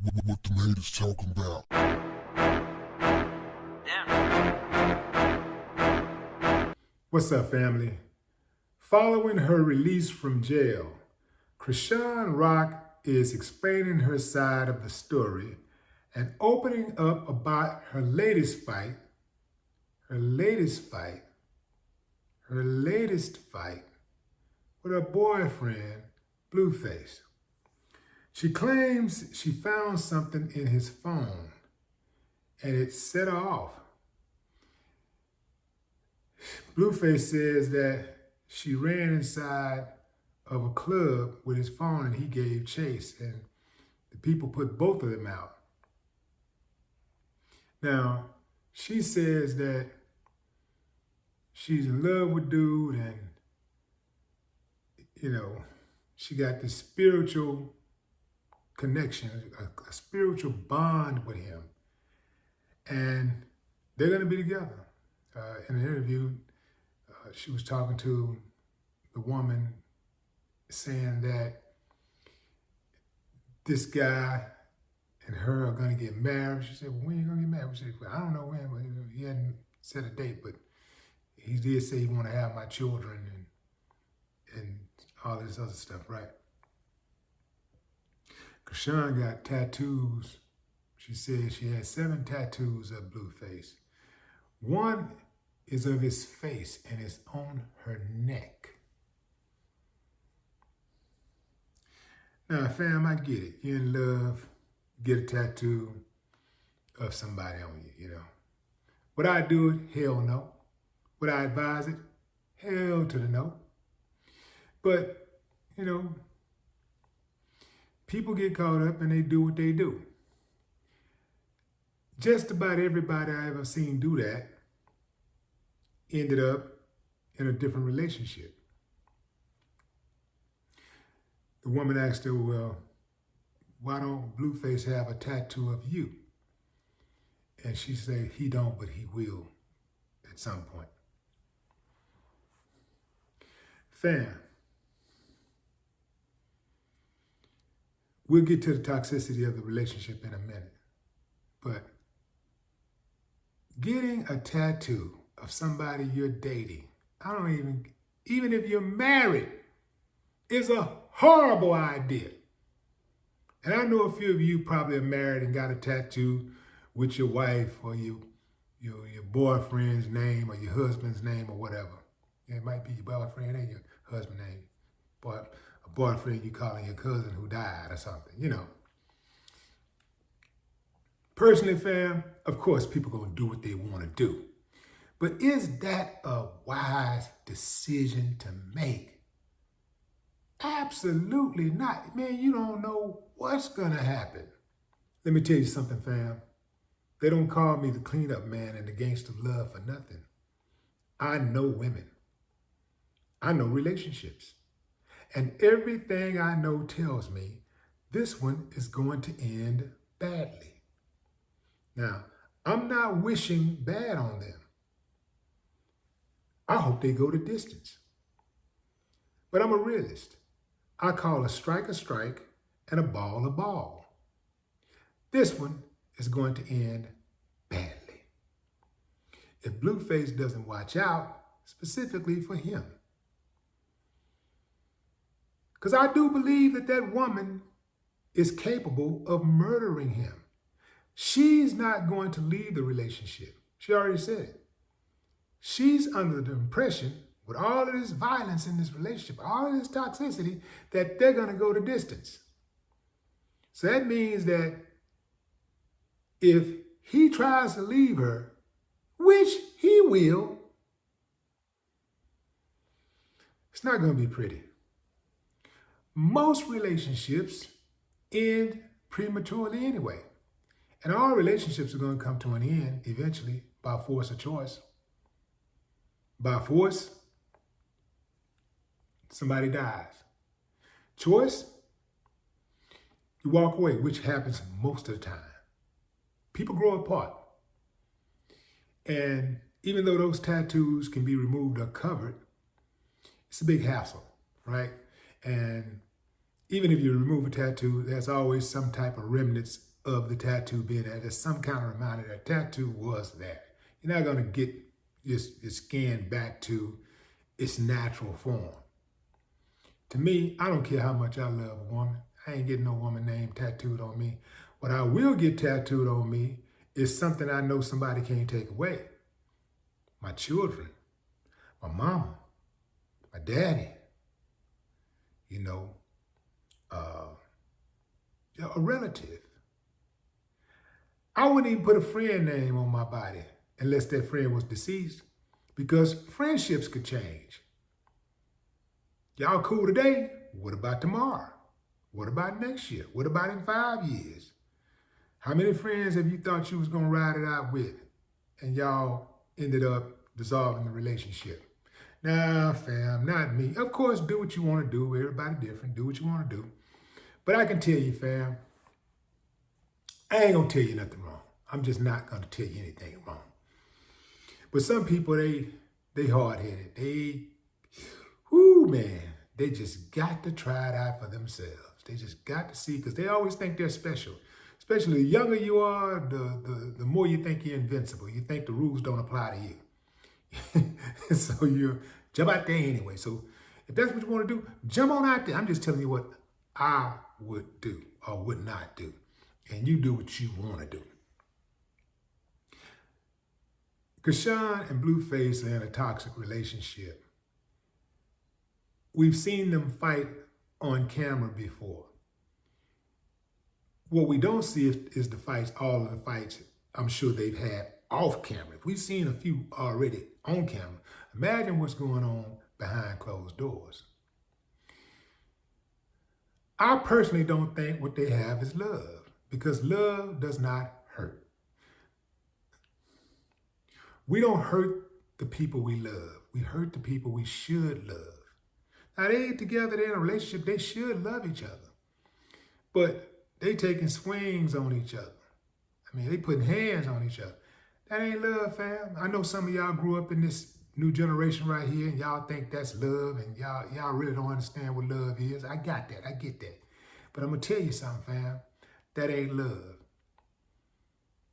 What the haters talking about? What's up, family? Following her release from jail, Krishan Rock is explaining her side of the story and opening up about her latest fight with her boyfriend, Blueface. She claims she found something in his phone and it set her off. Blueface says that she ran inside of a club with his phone and he gave chase, and the people put both of them out. Now, she says that she's in love with dude and, she got this spiritual connection, a spiritual bond with him. And they're going to be together. In an interview, she was talking to the woman saying that this guy and her are going to get married. She said, well, when are you going to get married? She said, well, I don't know when, but he hadn't set a date, but he did say he want to have my children and all this other stuff, right? Krishan got tattoos. She said she had 7 tattoos of Blueface. One is of his face and it's on her neck. Now, fam, I get it. You're in love, get a tattoo of somebody on you, Would I do it? Hell no. Would I advise it? Hell to the no. But, people get caught up and they do what they do. Just about everybody I ever seen do that ended up in a different relationship. The woman asked her, well, why don't Blueface have a tattoo of you? And she said, he don't, but he will at some point. Fam, we'll get to the toxicity of the relationship in a minute, but getting a tattoo of somebody you're dating, even if you're married, is a horrible idea. And I know a few of you probably are married and got a tattoo with your wife or your boyfriend's name or your husband's name or whatever. It might be your boyfriend and your husband's name, but a boyfriend you calling your cousin who died or something, Personally, fam, of course, people gonna do what they wanna do. But is that a wise decision to make? Absolutely not. Man, you don't know what's gonna happen. Let me tell you something, fam. They don't call me the cleanup man and the gangster of love for nothing. I know women. I know relationships. And everything I know tells me this one is going to end badly. Now, I'm not wishing bad on them. I hope they go the distance. But I'm a realist. I call a strike and a ball. This one is going to end badly. If Blueface doesn't watch out, specifically for him. Because I do believe that woman is capable of murdering him. She's not going to leave the relationship. She already said it. She's under the impression, with all of this violence in this relationship, all of this toxicity, that they're going to go the distance. So that means that if he tries to leave her, which he will, it's not going to be pretty. Most relationships end prematurely anyway. And all relationships are going to come to an end eventually by force of choice. By force, somebody dies. Choice, you walk away, which happens most of the time. People grow apart. And even though those tattoos can be removed or covered, it's a big hassle, right? And even if you remove a tattoo, there's always some type of remnants of the tattoo being there. There's some kind of reminder that tattoo was there. You're not going to get your skin back to its natural form. To me, I don't care how much I love a woman. I ain't getting no woman name tattooed on me. What I will get tattooed on me is something I know somebody can't take away. My children, my mama, my daddy, you know, a relative. I wouldn't even put a friend name on my body unless that friend was deceased, because friendships could change. Y'all cool today? What about tomorrow? What about next year? What about in 5 years? How many friends have you thought you was going to ride it out with and y'all ended up dissolving the relationship? Nah, fam, not me. Of course, do what you want to do. Everybody different. Do what you want to do. But I can tell you, fam, I ain't going to tell you nothing wrong. I'm just not going to tell you anything wrong. But some people, they hard-headed. Man, they just got to try it out for themselves. They just got to see, because they always think they're special. Especially the younger you are, the more you think you're invincible. You think the rules don't apply to you. So you jump out there anyway. So if that's what you want to do, jump on out there. I'm just telling you what I would do or would not do. And you do what you want to do. Krishan and Blueface are in a toxic relationship. We've seen them fight on camera before. What we don't see is the fights, all of the fights I'm sure they've had off camera. If we've seen a few already on camera, imagine what's going on behind closed doors. I personally don't think what they have is love, because love does not hurt. We don't hurt the people we love. We hurt the people we should love. Now, they ain't together, they're in a relationship, they should love each other. But they taking swings on each other. I mean, they putting hands on each other. That ain't love, fam. I know some of y'all grew up in this new generation right here, and y'all think that's love, and y'all really don't understand what love is. I got that, I get that. But I'm gonna tell you something, fam. That ain't love.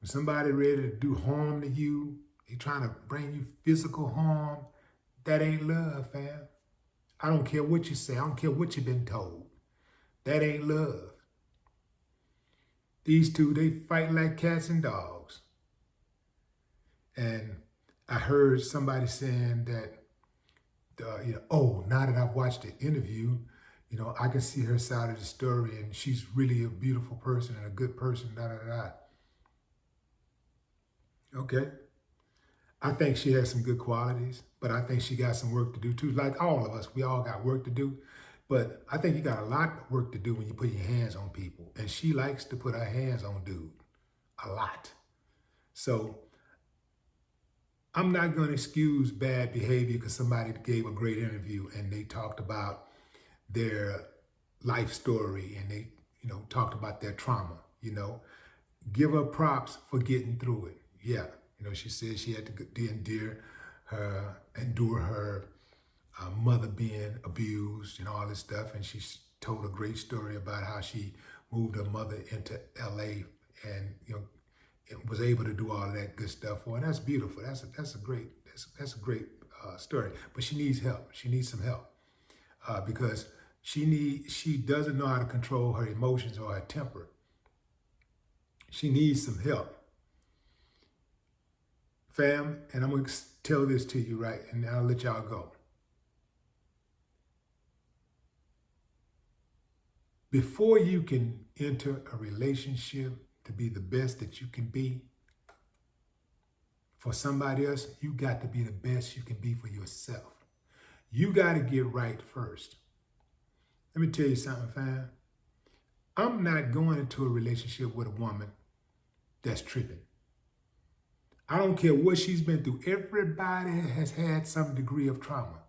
When somebody ready to do harm to you, they trying to bring you physical harm, that ain't love, fam. I don't care what you say. I don't care what you've been told. That ain't love. These two, they fight like cats and dogs. And I heard somebody saying that, now that I've watched the interview, I can see her side of the story, and she's really a beautiful person and a good person, Okay. I think she has some good qualities, but I think she got some work to do too. Like all of us, we all got work to do. But I think you got a lot of work to do when you put your hands on people. And she likes to put her hands on dude. A lot. So I'm not going to excuse bad behavior because somebody gave a great interview and they talked about their life story and they, talked about their trauma, Give her props for getting through it. Yeah. She said she had to endure her mother being abused and all this stuff. And she told a great story about how she moved her mother into LA and, was able to do all of that good stuff for her. And that's beautiful. That's a great story. But she needs help. She needs some help because she doesn't know how to control her emotions or her temper. She needs some help. Fam, and I'm going to tell this to you, right, and I'll let y'all go. Before you can enter a relationship to be the best that you can be for somebody else, you got to be the best you can be for yourself. You got to get right first. Let me tell you something, fam. I'm not going into a relationship with a woman that's tripping. I don't care what she's been through. Everybody has had some degree of trauma.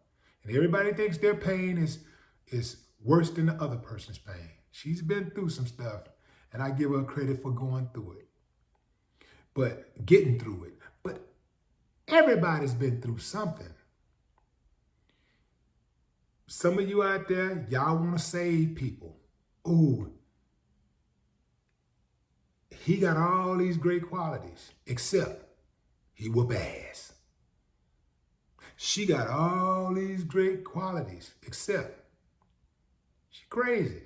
And everybody thinks their pain is worse than the other person's pain. She's been through some stuff, and I give her credit for going through it. But getting through it. But everybody's been through something. Some of you out there, y'all want to save people. Ooh. he got all these great qualities, except he whoop ass. She got all these great qualities, except she crazy.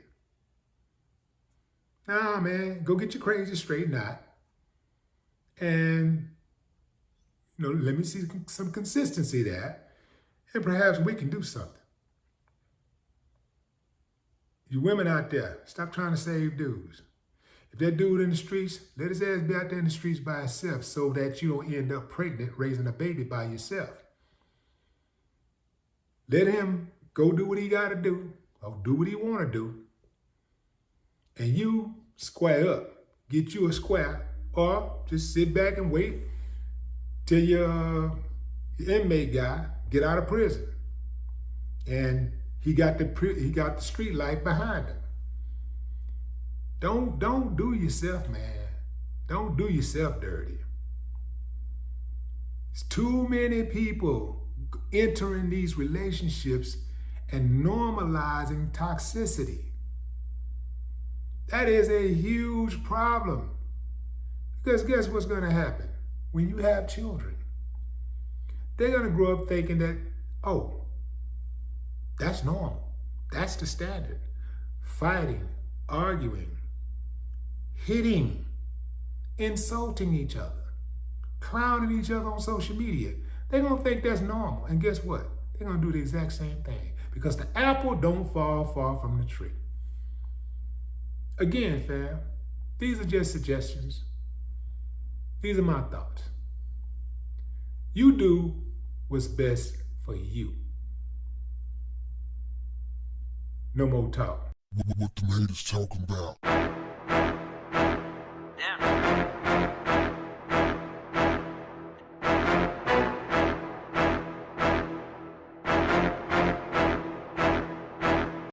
Nah, man, go get your crazy straightened out. And, let me see some consistency there. And perhaps we can do something. You women out there, stop trying to save dudes. If that dude in the streets, let his ass be out there in the streets by himself so that you don't end up pregnant raising a baby by yourself. Let him go do what he got to do or do what he want to do. And you square up, get you a square, or just sit back and wait till your inmate guy get out of prison. And he got the street life behind him. Don't do yourself, man. Don't do yourself dirty. It's too many people entering these relationships and normalizing toxicity. That is a huge problem. Because guess what's going to happen when you have children? They're going to grow up thinking that, oh, that's normal. That's the standard. Fighting, arguing, hitting, insulting each other, clowning each other on social media. They're going to think that's normal. And guess what? They're going to do the exact same thing because the apple don't fall far from the tree. Again, fam, these are just suggestions. These are my thoughts. You do what's best for you. No more talk. What the haters talking about? Damn.